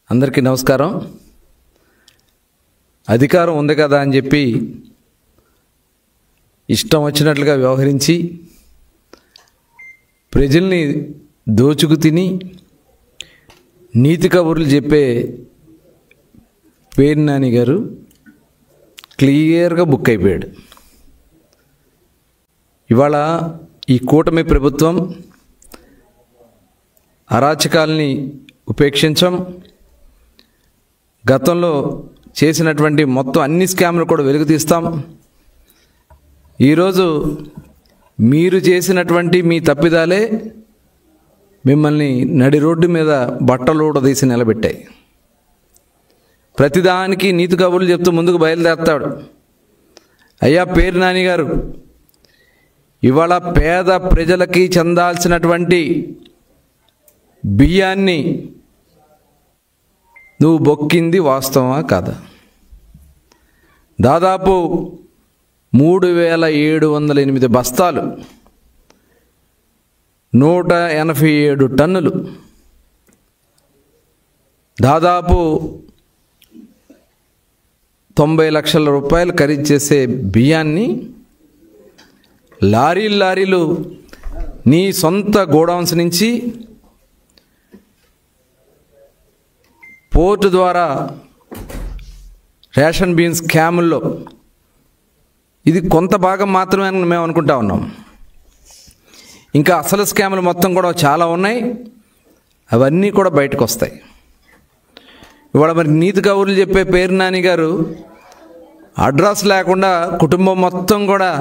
అందరికీ నమస్కారం. అధికారం ఉంది కదా అని చెప్పి ఇష్టం వచ్చినట్లుగా వ్యవహరించి ప్రజల్ని దోచుకు తిని నీతి కబుర్లు చెప్పే పేర్ని నాని గారు క్లియర్గా బుక్ అయిపోయాడు. ఇవాళ ఈ కూటమి ప్రభుత్వం అరాచకాల్ని ఉపేక్షించం, గతంలో చేసినటువంటి మొత్తం అన్ని స్కామ్లు కూడా వెలుగు తీస్తాం. ఈరోజు మీరు చేసినటువంటి మీ తప్పిదాలే మిమ్మల్ని నడి రోడ్డు మీద బట్టలు ఊడదీసి నిలబెట్టాయి. ప్రతిదానికి నీతి కబుర్లు చెప్తూ ముందుకు బయలుదేరతాడు. అయ్యా పేర్ని నాని గారు, ఇవాళ పేద ప్రజలకి చెందాల్సినటువంటి బియ్యాన్ని నువ్వు బొక్కింది వాస్తవమా కాదా? దాదాపు 3708 బస్తాలు, 187 టన్నులు, దాదాపు 90 లక్షల రూపాయలు ఖరీదు చేసే బియ్యాన్ని లారీలు నీ సొంత గోడౌన్స్ నుంచి పోర్టు ద్వారా రేషన్ బియ్యం స్కాముల్లో ఇది కొంత భాగం మాత్రమే అని మేము అనుకుంటా ఉన్నాం. ఇంకా అసలు స్కాములు మొత్తం కూడా చాలా ఉన్నాయి, అవన్నీ కూడా బయటకు వస్తాయి. ఇవాళ మరి నీతి కబుర్లు చెప్పే పేర్ని నాని గారు అడ్రస్ లేకుండా కుటుంబం మొత్తం కూడా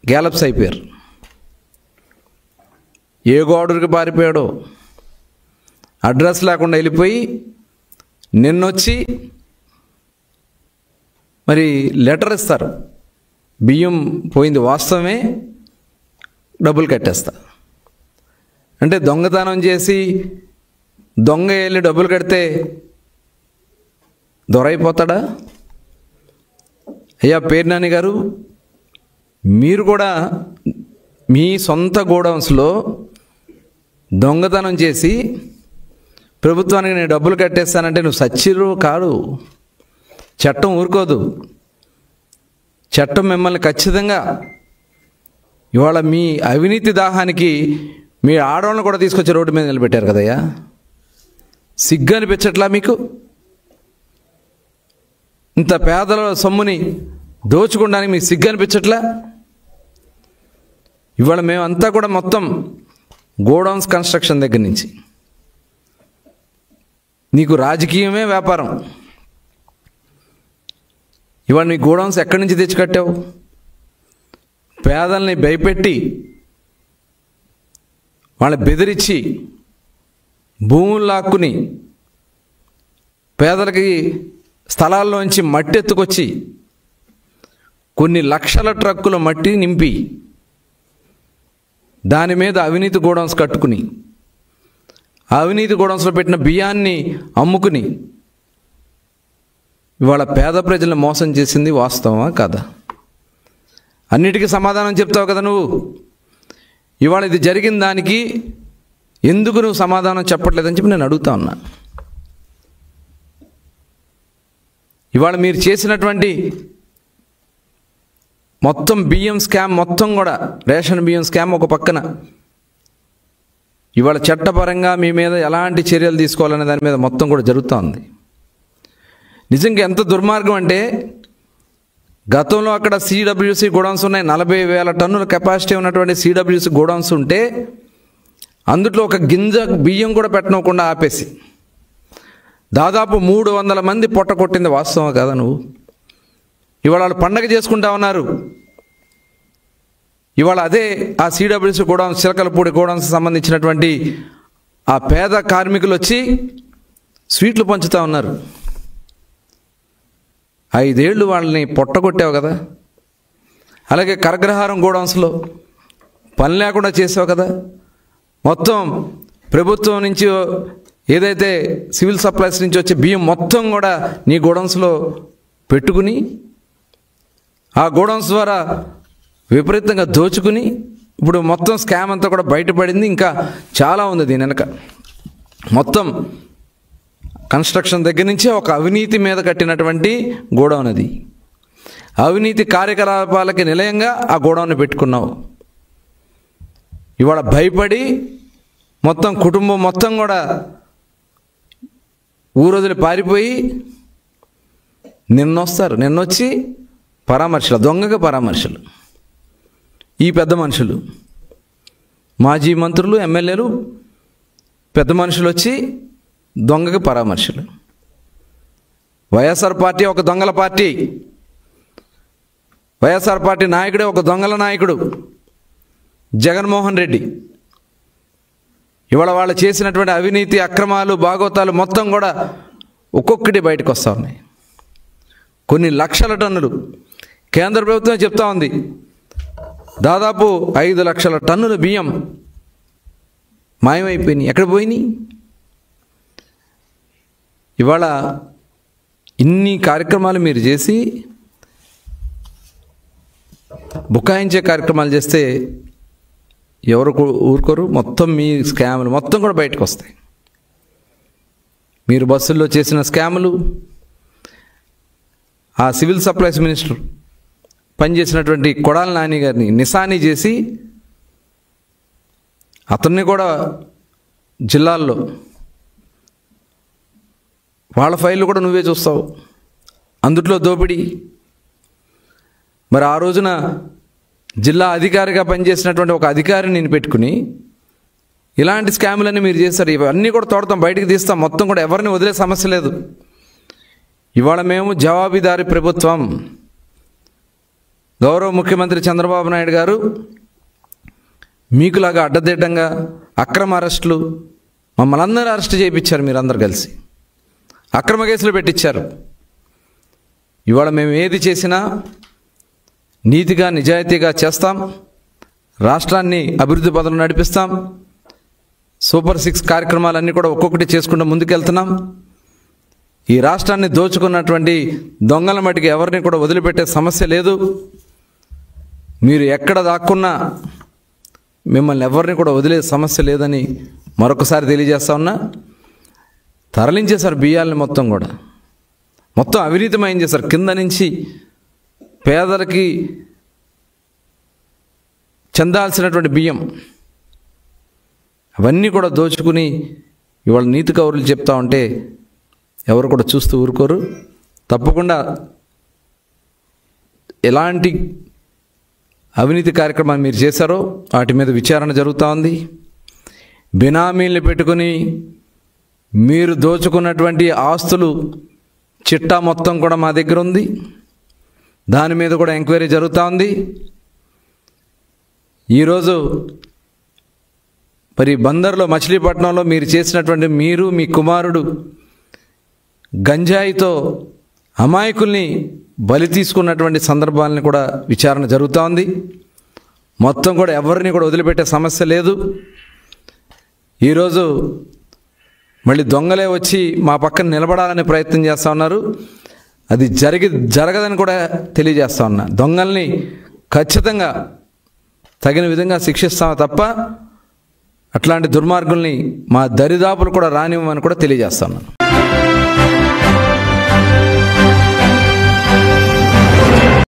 గ్యాలప్స్ అయిపోయారు. ఏ గోడరికి పారిపోయాడో అడ్రస్ లేకుండా వెళ్ళిపోయి నిన్నొచ్చి మరి లెటర్ ఇస్తారు, బియ్యం పోయింది వాస్తవమే, డబ్బులు కట్టేస్తా అంటే దొంగతనం చేసి దొంగ వెళ్ళి డబ్బులు కడితే దొరైపోతాడా? అయ్యా పేర్ని నాని గారు, మీరు కూడా మీ సొంత గోడౌన్స్లో దొంగతనం చేసి ప్రభుత్వానికి నేను డబ్బులు కట్టేస్తానంటే నువ్వు సచ్చిరు కాదు. చట్టం ఊరుకోదు. చట్టం మిమ్మల్ని ఖచ్చితంగా ఇవాళ మీ అవినీతి దాహానికి మీ ఆడవాళ్ళని కూడా తీసుకొచ్చి రోడ్డు మీద నిలబెట్టారు కదయ్యా. సిగ్గు అనిపించట్లా మీకు? ఇంత పేదల సొమ్ముని దోచుకోవడానికి మీకు సిగ్గు అనిపించట్లా? ఇవాళ మేమంతా కూడా మొత్తం గోడౌన్స్ కన్స్ట్రక్షన్ దగ్గర నుంచి నీకు రాజకీయమే వ్యాపారం. ఇవాళ నీ గోడౌన్స్ ఎక్కడి నుంచి తెచ్చి కట్టావు? పేదల్ని భయపెట్టి వాళ్ళని బెదిరించి భూములు లాక్కుని పేదలకి స్థలాల్లోంచి మట్టి ఎత్తుకొచ్చి కొన్ని లక్షల ట్రక్కుల మట్టి నింపి దాని మీద అవినీతి గోడౌన్స్ కట్టుకుని అవినీతి గోడౌన్స్లో పెట్టిన బియ్యాన్ని అమ్ముకుని ఇవాళ పేద ప్రజలను మోసం చేసింది వాస్తవమా కాదా? అన్నిటికీ సమాధానం చెప్తావు కదా నువ్వు. ఇవాళ ఇది జరిగిన దానికి ఎందుకు నువ్వు సమాధానం చెప్పట్లేదని చెప్పి నేను అడుగుతా ఉన్నా. ఇవాళ మీరు చేసినటువంటి మొత్తం బియ్యం స్కామ్ మొత్తం కూడా, రేషన్ బియ్యం స్కామ్ ఒక పక్కన, ఇవాళ చట్టపరంగా మీ మీద ఎలాంటి చర్యలు తీసుకోవాలనే దాని మీద మొత్తం కూడా జరుగుతూ ఉంది. నిజంగా ఎంత దుర్మార్గం అంటే, గతంలో అక్కడ సిడబ్ల్యూసి గోడౌన్స్ ఉన్నాయి, 40,000 టన్నుల కెపాసిటీ ఉన్నటువంటి సిడబ్ల్యూసి గోడౌన్స్ ఉంటే అందులో ఒక గింజ బియ్యం కూడా పెట్టనకుండా ఆపేసి దాదాపు 300 మంది పొట్ట కొట్టింది వాస్తవం కదా నువ్వు? ఇవాళ వాళ్ళు పండగ చేసుకుంటా ఉన్నారు. ఇవాళ అదే ఆ సిడబ్ల్యూసి గోడౌన్స్, చిలకలపూడి గోడౌన్స్ సంబంధించినటువంటి ఆ పేద కార్మికులు వచ్చి స్వీట్లు పంచుతూ ఉన్నారు. 5 ఏళ్ళు వాళ్ళని పొట్టగొట్టావు కదా. అలాగే కరగ్రహారం గోడౌన్స్లో పని లేకుండా చేసావు కదా. మొత్తం ప్రభుత్వం నుంచి ఏదైతే సివిల్ సప్లైస్ నుంచి వచ్చే బియ్యం మొత్తం కూడా నీ గోడౌన్స్లో పెట్టుకుని ఆ గోడౌన్స్ ద్వారా విపరీతంగా దోచుకుని ఇప్పుడు మొత్తం స్కామ్ అంతా కూడా బయటపడింది. ఇంకా చాలా ఉంది దీని వెనక. మొత్తం కన్స్ట్రక్షన్ దగ్గర నుంచే ఒక అవినీతి మీద కట్టినటువంటి గోడౌన్ అది. అవినీతి కార్యకలాపాలకి నిలయంగా ఆ గోడౌన్ పెట్టుకున్నావు. ఇవాళ భయపడి మొత్తం కుటుంబం మొత్తం కూడా ఊరొదిలి పారిపోయి నిన్నొచ్చి పరామర్శలు, దొంగగా పరామర్శలు. ఈ పెద్ద మనుషులు, మాజీ మంత్రులు, ఎమ్మెల్యేలు, పెద్ద మనుషులు వచ్చి దొంగకి పరామర్శలు. వైఎస్ఆర్ పార్టీ ఒక దొంగల పార్టీ. వైఎస్ఆర్ పార్టీ నాయకుడే ఒక దొంగల నాయకుడు జగన్మోహన్ రెడ్డి. ఇవాళ వాళ్ళు చేసినటువంటి అవినీతి అక్రమాలు బాగోతాలు మొత్తం కూడా ఒక్కొక్కటి బయటకు వస్తూ ఉన్నాయి. కొన్ని లక్షల టన్నులు కేంద్ర ప్రభుత్వం చెప్తా ఉంది, దాదాపు 5 లక్షల టన్నుల బియ్యం మాయమైపోయినాయి. ఎక్కడ పోయినాయి? ఇవాళ ఇన్ని కార్యక్రమాలు మీరు చేసి బుకాయించే కార్యక్రమాలు చేస్తే ఎవరు ఊరుకోరు. మొత్తం మీ స్కాములు మొత్తం కూడా బయటకు వస్తాయి. మీరు బస్సుల్లో చేసిన స్కాములు, ఆ సివిల్ సప్లైస్ మినిస్టర్ పనిచేసినటువంటి కొడాలి నాని గారిని నిశానీ చేసి అతన్ని కూడా జిల్లాల్లో వాళ్ళ ఫైళ్ళు కూడా నువ్వే చూస్తావు. అందుట్లో దోపిడీ. మరి ఆ రోజున జిల్లా అధికారిగా పనిచేసినటువంటి ఒక అధికారిని నేను పెట్టుకుని ఇలాంటి స్కాములన్నీ మీరు చేస్తారు. ఇవన్నీ కూడా తోడతాం, బయటికి తీస్తాం. మొత్తం కూడా ఎవరిని వదిలే సమస్య లేదు. ఇవాళ మేము జవాబుదారీ ప్రభుత్వం. గౌరవ ముఖ్యమంత్రి చంద్రబాబు నాయుడు గారు మీకులాగా అడ్డదిడ్డంగా అక్రమ అరెస్టులు, మమ్మల్ని అందరూ అరెస్ట్ చేయించారు. మీరందరూ కలిసి అక్రమ కేసులు పెట్టించారు. ఇవాళ మేము ఏది చేసినా నీతిగా నిజాయితీగా చేస్తాం. రాష్ట్రాన్ని అభివృద్ధి పథంలో నడిపిస్తాం. సూపర్ 6 కార్యక్రమాలన్నీ కూడా ఒక్కొక్కటి చేసుకుంటూ ముందుకెళ్తున్నాం. ఈ రాష్ట్రాన్ని దోచుకున్నటువంటి దొంగల మటుకు ఎవరిని కూడా వదిలిపెట్టే సమస్య లేదు. మీరు ఎక్కడ దాక్కున్నా మిమ్మల్ని ఎవరిని కూడా వదిలే సమస్య లేదని మరొకసారి తెలియజేస్తా ఉన్నా. తరలించేశారు బియ్యాలని మొత్తం కూడా, మొత్తం అవినీతిమయం చేశారు. కింద నుంచి పేదలకి చెందాల్సినటువంటి బియ్యం అవన్నీ కూడా దోచుకుని ఇవాళ నీతి కౌరులు చెప్తా ఉంటే ఎవరు కూడా చూస్తూ ఊరుకోరు. తప్పకుండా ఎలాంటి అవినీతి కార్యక్రమాలు మీరు చేశారో వాటి మీద విచారణ జరుగుతూ ఉంది. బినామీల్ని పెట్టుకుని మీరు దోచుకున్నటువంటి ఆస్తులు చిట్టా మొత్తం కూడా మా దగ్గర ఉంది. దాని మీద కూడా ఎంక్వైరీ జరుగుతూ ఉంది. ఈరోజు మరి బందర్లో, మచిలీపట్నంలో మీరు చేసినటువంటి, మీరు మీ కుమారుడు గంజాయితో అమాయకుల్ని బలి తీసుకున్నటువంటి సందర్భాలను కూడా విచారణ జరుగుతూ ఉంది. మొత్తం కూడా ఎవరిని కూడా వదిలిపెట్టే సమస్య లేదు. ఈరోజు మళ్ళీ దొంగలే వచ్చి మా పక్కన నిలబడాలని ప్రయత్నం చేస్తూ ఉన్నారు. అది జరగదని కూడా తెలియజేస్తా ఉన్నా. దొంగల్ని ఖచ్చితంగా తగిన విధంగా శిక్షిస్తాము తప్ప అట్లాంటి దుర్మార్గుల్ని మా దరిదాపులు కూడా రానివ్వమని కూడా తెలియజేస్తా ఉన్నాను.